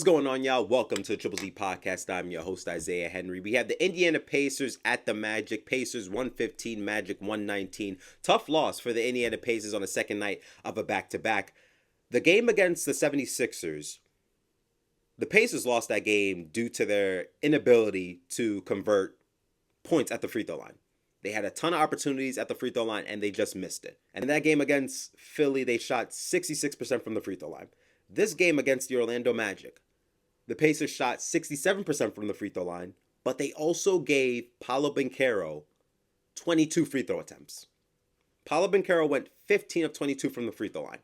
What's going on, y'all? Welcome to the Triple Z Podcast. I'm your host, Isaiah Henry. We have the Indiana Pacers at the Magic. Pacers 115, Magic 119. Tough loss for the Indiana Pacers on the second night of a back-to-back. The game against the 76ers, the Pacers lost that game due to their inability to convert points at the free throw line. They had a ton of opportunities at the free throw line, and they just missed it. And in that game against Philly, they shot 66% from the free throw line. This game against the Orlando Magic, the Pacers shot 67% from the free throw line, but they also gave Paolo Banchero 22 free throw attempts. Paolo Banchero went 15 of 22 from the free throw line.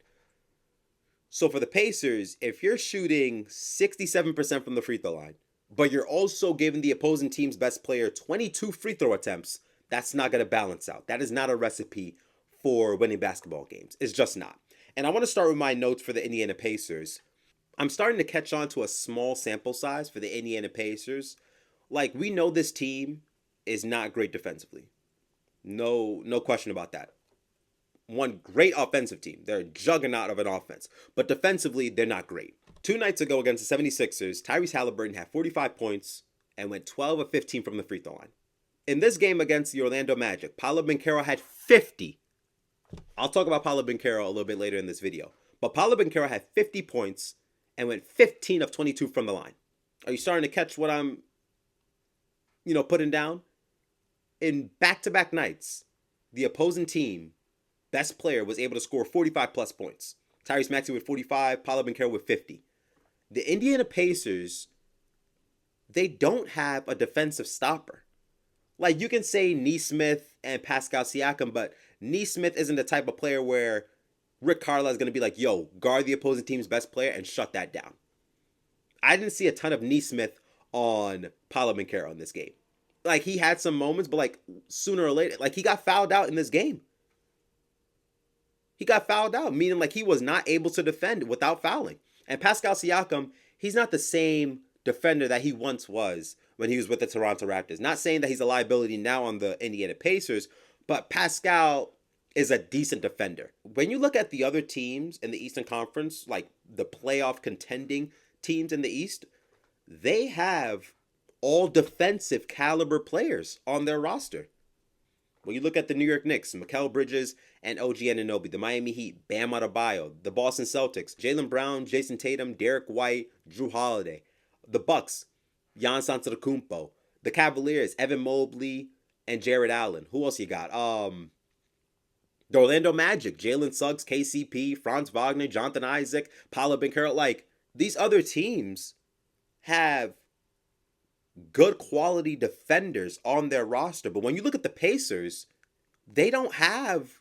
So for the Pacers, if you're shooting 67% from the free throw line, but you're also giving the opposing team's best player 22 free throw attempts, that's not going to balance out. That is not a recipe for winning basketball games. It's just not. And I want to start with my notes for the Indiana Pacers. I'm starting to catch on to a small sample size for the Indiana Pacers. Like, we know this team is not great defensively. No question about that. One great offensive team. They're a juggernaut of an offense. But defensively, they're not great. 2 nights ago against the 76ers, Tyrese Halliburton had 45 points and went 12 of 15 from the free throw line. In this game against the Orlando Magic, Paolo Banchero had 50. I'll talk about Paolo Banchero a little bit later in this video. But Paolo Banchero had 50 points and went 15 of 22 from the line. Are you starting to catch what I'm, putting down? In back-to-back nights, the opposing team, best player, was able to score 45 plus points. Tyrese Maxey with 45, Paolo Banchero with 50. The Indiana Pacers, they don't have a defensive stopper. Like, you can say Nesmith and Pascal Siakam, but Nesmith isn't the type of player where Rick Carlisle is going to be like, yo, guard the opposing team's best player and shut that down. I didn't see a ton of Nesmith on Paolo Banchero in this game. Like, he had some moments, but like sooner or later, like, he got fouled out in this game. He got fouled out, meaning like he was not able to defend without fouling. And Pascal Siakam, he's not the same defender that he once was when he was with the Toronto Raptors. Not saying that he's a liability now on the Indiana Pacers, but Pascal is a decent defender. When you look at the other teams in the Eastern Conference, like the playoff contending teams in the East, they have all defensive caliber players on their roster. When you look at the New York Knicks, Mikal Bridges and OG Anunoby, the Miami Heat, Bam Adebayo, the Boston Celtics, Jaylen Brown, Jason Tatum, Derek White, Drew Holiday, the Bucks, Giannis Antetokounmpo, the Cavaliers, Evan Mobley, and Jared Allen. Who else you got? The Orlando Magic, Jalen Suggs, KCP, Franz Wagner, Jonathan Isaac, Paolo Banchero. Like, these other teams have good quality defenders on their roster. But when you look at the Pacers, they don't have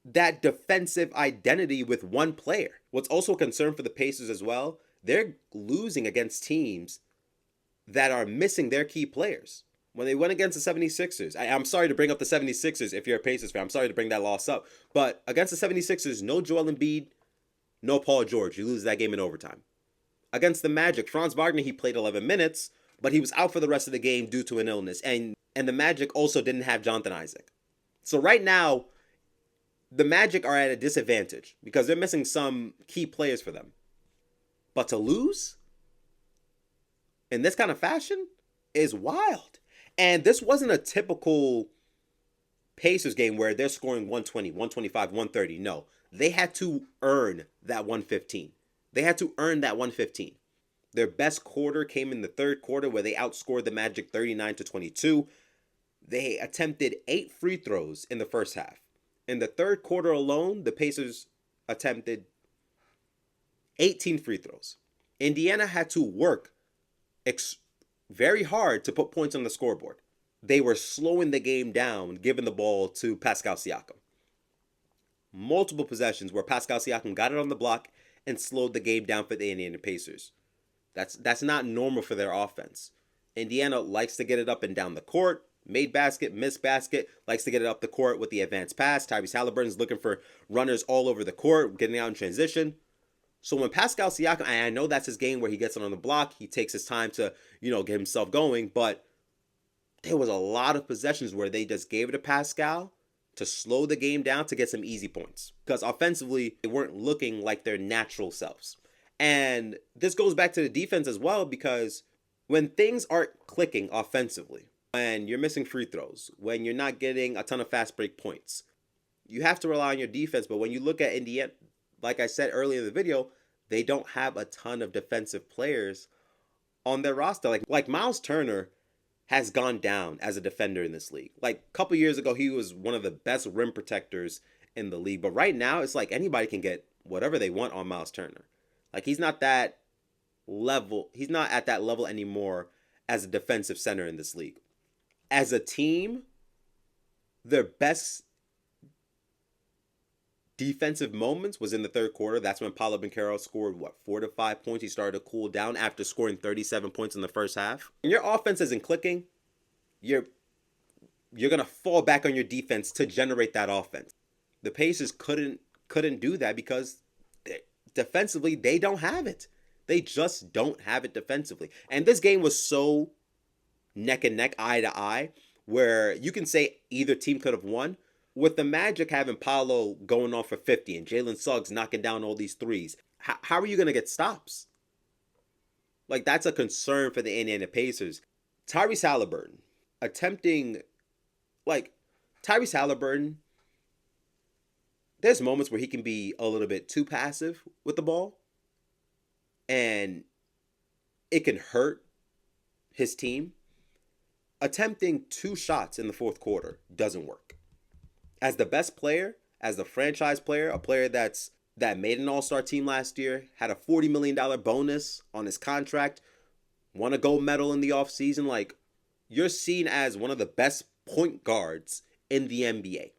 that defensive identity with one player. What's also a concern for the Pacers as well, they're losing against teams that are missing their key players. When they went against the 76ers, I'm sorry to bring up the 76ers if you're a Pacers fan. I'm sorry to bring that loss up. But against the 76ers, no Joel Embiid, no Paul George. You lose that game in overtime. Against the Magic, Franz Wagner, he played 11 minutes, but he was out for the rest of the game due to an illness. And the Magic also didn't have Jonathan Isaac. So right now, the Magic are at a disadvantage because they're missing some key players for them. But to lose in this kind of fashion is wild. And this wasn't a typical Pacers game where they're scoring 120, 125, 130. No, they had to earn that 115. They had to earn that 115. Their best quarter came in the third quarter where they outscored the Magic 39-22. They attempted 8 free throws in the first half. In the third quarter alone, the Pacers attempted 18 free throws. Indiana had to work very hard to put points on the scoreboard. They were slowing the game down, giving the ball to Pascal Siakam. Multiple possessions where Pascal Siakam got it on the block and slowed the game down for the Indiana Pacers. That's not normal for their offense. Indiana likes to get it up and down the court, made basket, missed basket, likes to get it up the court with the advanced pass. Tyrese Halliburton's looking for runners all over the court, getting out in transition. So when Pascal Siakam, and I know that's his game where he gets it on the block, he takes his time to, get himself going, but there was a lot of possessions where they just gave it to Pascal to slow the game down to get some easy points. Because offensively, they weren't looking like their natural selves. And this goes back to the defense as well, because when things aren't clicking offensively, when you're missing free throws, when you're not getting a ton of fast break points, you have to rely on your defense. But when you look at Indiana, like I said earlier in the video, they don't have a ton of defensive players on their roster. Like Miles Turner has gone down as a defender in this league. Like a couple years ago, he was one of the best rim protectors in the league. But right now, it's like anybody can get whatever they want on Miles Turner. Like he's not that level. He's not at that level anymore as a defensive center in this league. As a team, their best defensive moments was in the third quarter. That's when Paolo Banchero scored, 4 to 5 points. He started to cool down after scoring 37 points in the first half. When your offense isn't clicking, you're going to fall back on your defense to generate that offense. The Pacers couldn't do that because defensively, they don't have it. They just don't have it defensively. And this game was so neck and neck, eye to eye, where you can say either team could have won. With the Magic having Paolo going off for 50 and Jalen Suggs knocking down all these threes, how are you going to get stops? Like, that's a concern for the Indiana Pacers. Tyrese Halliburton there's moments where he can be a little bit too passive with the ball, and it can hurt his team. Attempting 2 shots in the fourth quarter doesn't work. As the best player, as the franchise player, a player that made an all-star team last year, had a $40 million bonus on his contract, won a gold medal in the offseason, like, you're seen as one of the best point guards in the NBA.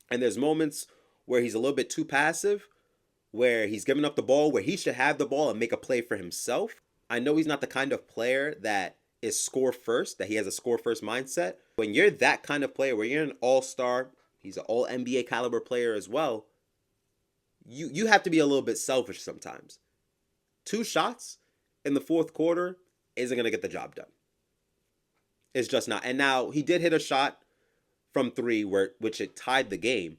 And there's moments where he's a little bit too passive, where he's giving up the ball, where he should have the ball and make a play for himself. I know he's not the kind of player that is score first, that he has a score first mindset. When you're that kind of player, where you're an all-star, he's an all NBA caliber player as well, you have to be a little bit selfish sometimes. 2 shots in the fourth quarter isn't going to get the job done. It's just not. And now he did hit a shot from 3 which it tied the game.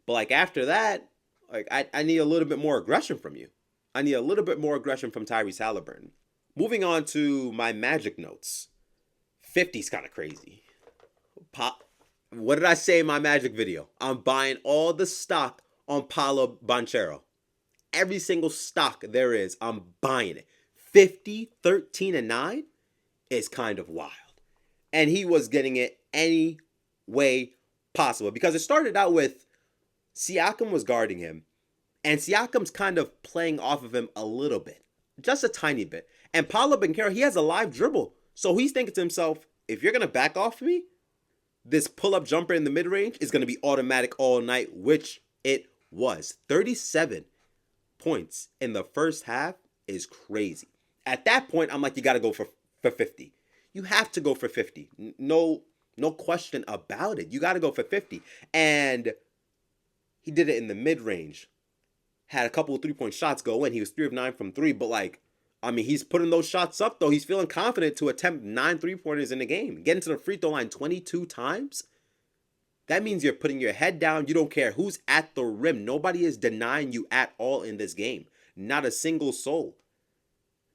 But like after that, like I need a little bit more aggression from you. I need a little bit more aggression from Tyrese Halliburton. Moving on to my Magic notes. 50's kind of crazy. What did I say in my Magic video? I'm buying all the stock on Paolo Banchero. Every single stock there is, I'm buying it. 50, 13, and 9 is kind of wild. And he was getting it any way possible. Because it started out with Siakam was guarding him. And Siakam's kind of playing off of him a little bit. Just a tiny bit. And Paolo Banchero, he has a live dribble. So he's thinking to himself, if you're going to back off me, this pull-up jumper in the mid-range is going to be automatic all night, which it was. 37 points in the first half is crazy. At that point, I'm like, you got to go for 50. You have to go for 50. No question about it. You got to go for 50. And he did it in the mid-range. Had a couple of 3-point shots go in. He was 3 of 9 from 3, but like, I mean, he's putting those shots up, though. He's feeling confident to attempt 9 3-pointers in the game. Getting to the free throw line 22 times. That means you're putting your head down. You don't care who's at the rim. Nobody is denying you at all in this game. Not a single soul.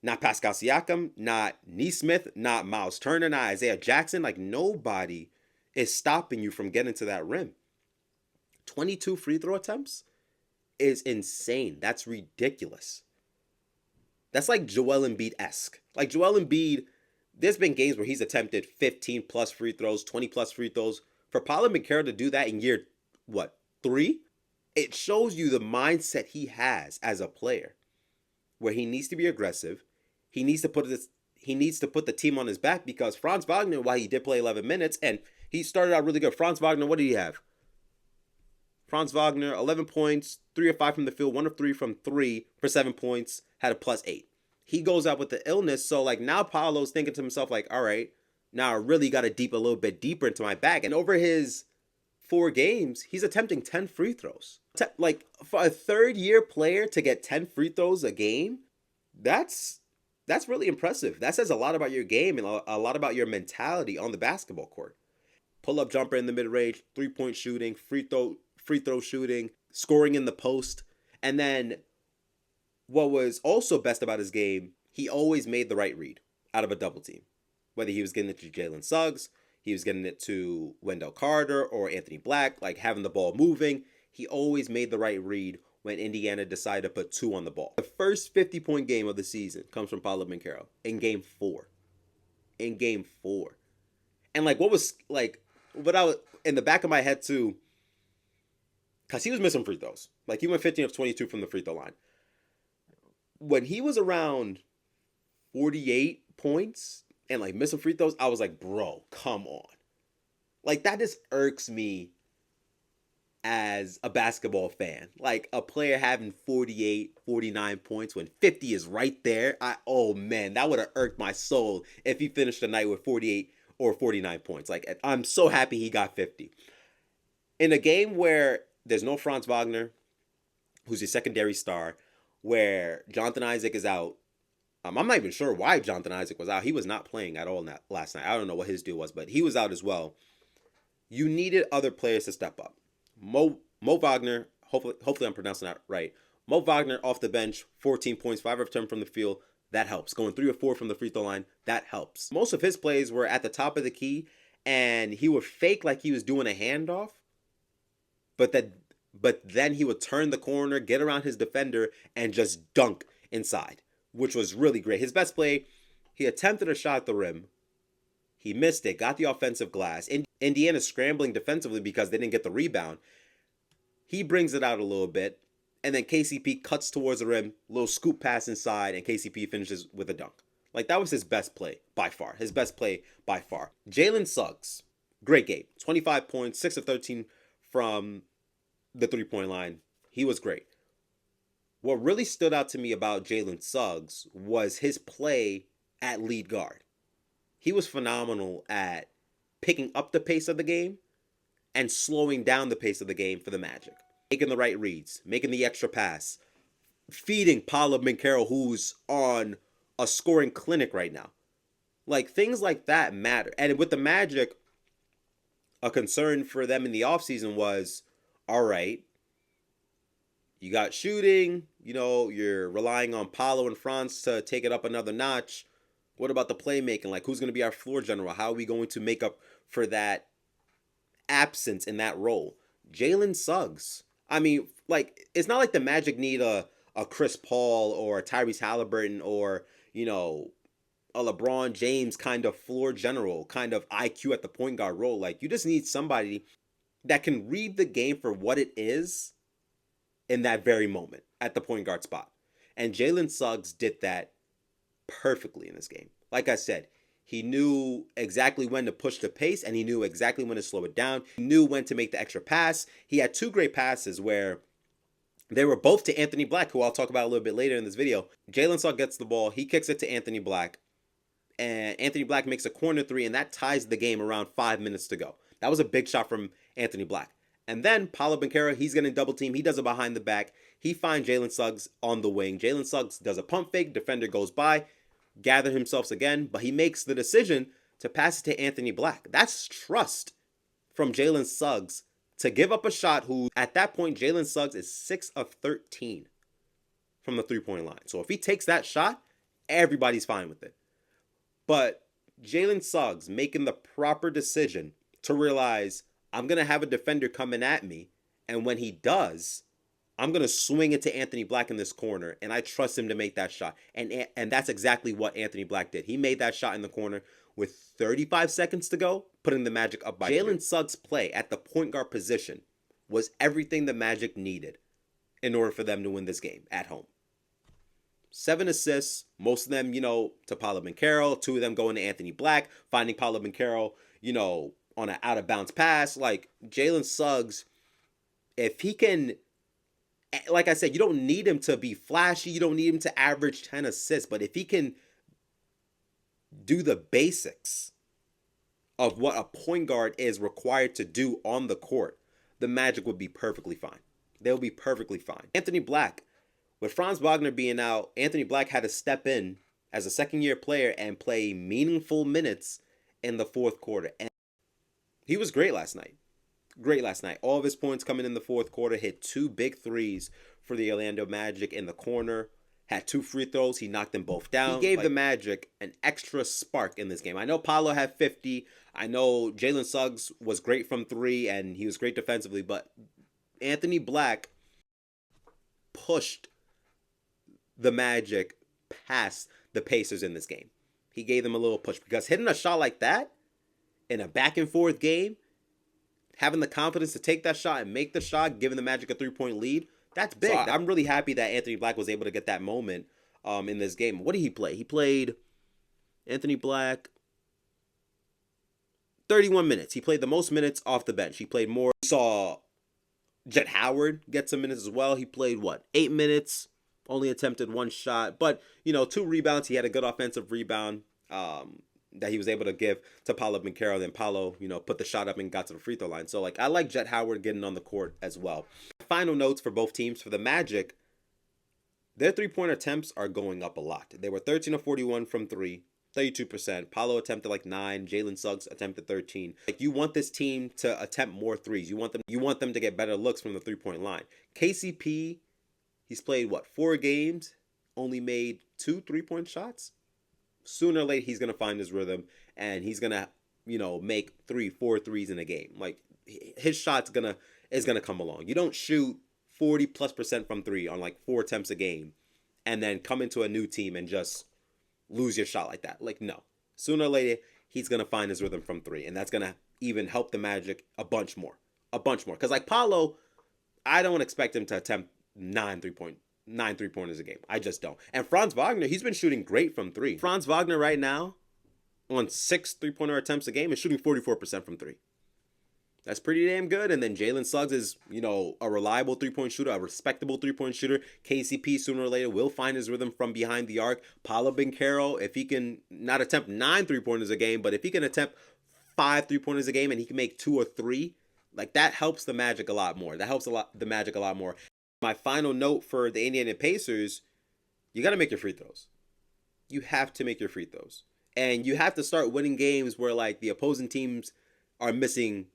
Not Pascal Siakam, not Nesmith, not Miles Turner, not Isaiah Jackson. Like, nobody is stopping you from getting to that rim. 22 free throw attempts is insane. That's ridiculous. That's like Joel Embiid-esque. Like Joel Embiid, there's been games where he's attempted 15 plus free throws, 20 plus free throws. For Paolo Banchero to do that in year, 3? It shows you the mindset he has as a player, where he needs to be aggressive. He needs to put the team on his back, because Franz Wagner, while he did play 11 minutes, and he started out really good. Franz Wagner, what did he have? Franz Wagner, 11 points, 3 of 5 from the field, 1 of 3 from 3 for 7 points, had a +8. He goes out with the illness, so like now Paolo's thinking to himself like, all right, now I really got to deep a little bit deeper into my bag. And over his 4 games, he's attempting 10 free throws. Like for a third-year player to get 10 free throws a game, that's really impressive. That says a lot about your game and a lot about your mentality on the basketball court. Pull-up jumper in the mid-range, 3-point shooting, free throw shooting, scoring in the post. And then What was also best about his game, he always made the right read out of a double team. Whether he was getting it to Jalen Suggs, he was getting it to Wendell Carter or Anthony Black, like having the ball moving, he always made the right read when Indiana decided to put 2 on the ball. The first 50-point game of the season comes from Paolo Banchero in game 4. In game 4. And like what was like what I was in the back of my head too, because he was missing free throws. Like he went 15 of 22 from the free throw line. When he was around 48 points and like missing free throws, I was like, bro, come on. Like that just irks me as a basketball fan. Like a player having 48, 49 points when 50 is right there. Oh man, that would have irked my soul if he finished the night with 48 or 49 points. Like I'm so happy he got 50. In a game where there's no Franz Wagner, who's your secondary star, where Jonathan Isaac is out. I'm not even sure why Jonathan Isaac was out. He was not playing at all last night. I don't know what his deal was, but he was out as well. You needed other players to step up. Mo Wagner, hopefully I'm pronouncing that right. Mo Wagner off the bench, 14 points, 5 of 10 from the field. That helps. Going 3 or 4 from the free throw line, that helps. Most of his plays were at the top of the key, and he would fake like he was doing a handoff, but then he would turn the corner, get around his defender, and just dunk inside, which was really great. His best play, he attempted a shot at the rim. He missed it, got the offensive glass. Indiana scrambling defensively because they didn't get the rebound. He brings it out a little bit, and then KCP cuts towards the rim, little scoop pass inside, and KCP finishes with a dunk. Like, that was his best play by far. His best play by far. Jalen Suggs, great game. 25 points, 6 of 13 from the three-point line. He was great. What really stood out to me about Jalen Suggs was his play at lead guard. He was phenomenal at picking up the pace of the game and slowing down the pace of the game for the Magic. Making the right reads, making the extra pass, feeding Paolo Banchero, who's on a scoring clinic right now. Like, things like that matter. And with the Magic, a concern for them in the offseason was, all right, you got shooting, you're relying on Paolo and Franz to take it up another notch. What about the playmaking? Like, who's going to be our floor general? How are we going to make up for that absence in that role? Jalen Suggs. I mean, like, it's not like the Magic need a Chris Paul or a Tyrese Halliburton or, a LeBron James kind of floor general, kind of IQ at the point guard role. Like, you just need somebody that can read the game for what it is in that very moment at the point guard spot. And Jalen Suggs did that perfectly in this game. Like I said, he knew exactly when to push the pace and he knew exactly when to slow it down. He knew when to make the extra pass. He had 2 great passes where they were both to Anthony Black, who I'll talk about a little bit later in this video. Jalen Suggs gets the ball. He kicks it to Anthony Black. And Anthony Black makes a corner 3, and that ties the game around 5 minutes to go. That was a big shot from Anthony Black. And then Paolo Banchero, he's getting double team. He does it behind the back. He finds Jalen Suggs on the wing. Jalen Suggs does a pump fake. Defender goes by, gather himself again, but he makes the decision to pass it to Anthony Black. That's trust from Jalen Suggs to give up a shot who, at that point, Jalen Suggs is 6 of 13 from the three-point line. So if he takes that shot, everybody's fine with it. But Jalen Suggs making the proper decision to realize, I'm going to have a defender coming at me, and when he does, I'm going to swing it to Anthony Black in this corner, and I trust him to make that shot. And that's exactly what Anthony Black did. He made that shot in the corner with 35 seconds to go, putting the Magic up by 3. Jalen Suggs' play at the point guard position was everything the Magic needed in order for them to win this game at home. 7 assists, most of them, to Paolo Banchero, 2 of them going to Anthony Black, finding Paolo Banchero, on an out-of-bounds pass. Like, Jalen Suggs, if he can, like I said, you don't need him to be flashy, you don't need him to average 10 assists, but if he can do the basics of what a point guard is required to do on the court, the Magic would be perfectly fine. They'll be perfectly fine. Anthony Black, with Franz Wagner being out, Anthony Black had to step in as a second-year player and play meaningful minutes in the fourth quarter. And he was great last night. Great last night. All of his points coming in the fourth quarter, hit 2 big threes for the Orlando Magic in the corner. had 2 free throws. He knocked them both down. He gave the Magic an extra spark in this game. I know Paolo had 50. I know Jalen Suggs was great from 3, and he was great defensively. But Anthony Black pushed the Magic past the Pacers in this game. He gave them a little push, because hitting a shot like that in a back and forth game, having the confidence to take that shot and make the shot, giving the Magic a 3-point lead, that's big. So I'm really happy that Anthony Black was able to get that moment in this game. What did he play? He played, Anthony Black, 31 minutes. He played the most minutes off the bench. He played more. We saw Jet Howard get some minutes as well. He played, 8 minutes, only attempted 1 shot. But, 2 rebounds. He had a good offensive rebound that he was able to give to Paolo Banchero. Then Paolo, put the shot up and got to the free throw line. So, I like Jet Howard getting on the court as well. Final notes for both teams. For the Magic, their 3-point attempts are going up a lot. They were 13 of 41 from 3, 32%. Paolo attempted 9. Jalen Suggs attempted 13. You want this team to attempt more threes. You want them to get better looks from the 3-point line. KCP, he's played 4 games, only made 2 3-point shots. Sooner or later, he's going to find his rhythm, and he's going to, make 3-4 threes in a game. His shot's is going to come along. You don't shoot 40+% from 3 on 4 attempts a game and then come into a new team and just lose your shot like that. No. Sooner or later, he's going to find his rhythm from 3, and that's going to even help the Magic a bunch more. Because Paolo, I don't expect him to attempt 9 3-pointers a game. I just don't. And Franz Wagner, he's been shooting great from 3. Franz Wagner right now, on 6 3-pointer attempts a game, is shooting 44% from 3. That's pretty damn good. And then Jalen Suggs is, a reliable 3-point shooter, a respectable 3-point shooter. KCP, sooner or later, will find his rhythm from behind the arc. Paolo Banchero, if he can not attempt 9 3-pointers a game, but if he can attempt 5 3-pointers a game and he can make 2 or 3, that helps the Magic a lot more. The Magic a lot more. My final note for the Indiana Pacers, you got to make your free throws. You have to make your free throws. And you have to start winning games where, the opposing teams are missing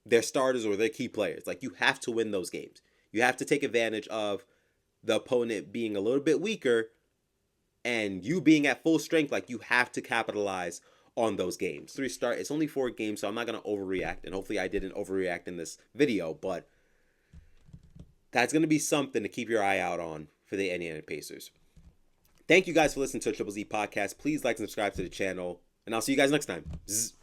their starters or their key players. You have to win those games. You have to take advantage of the opponent being a little bit weaker and you being at full strength. You have to capitalize on those games. It's only 4 games, so I'm not going to overreact. And hopefully I didn't overreact in this video, but that's going to be something to keep your eye out on for the Indiana Pacers. Thank you guys for listening to a Triple Z podcast. Please like and subscribe to the channel, and I'll see you guys next time. Zzz.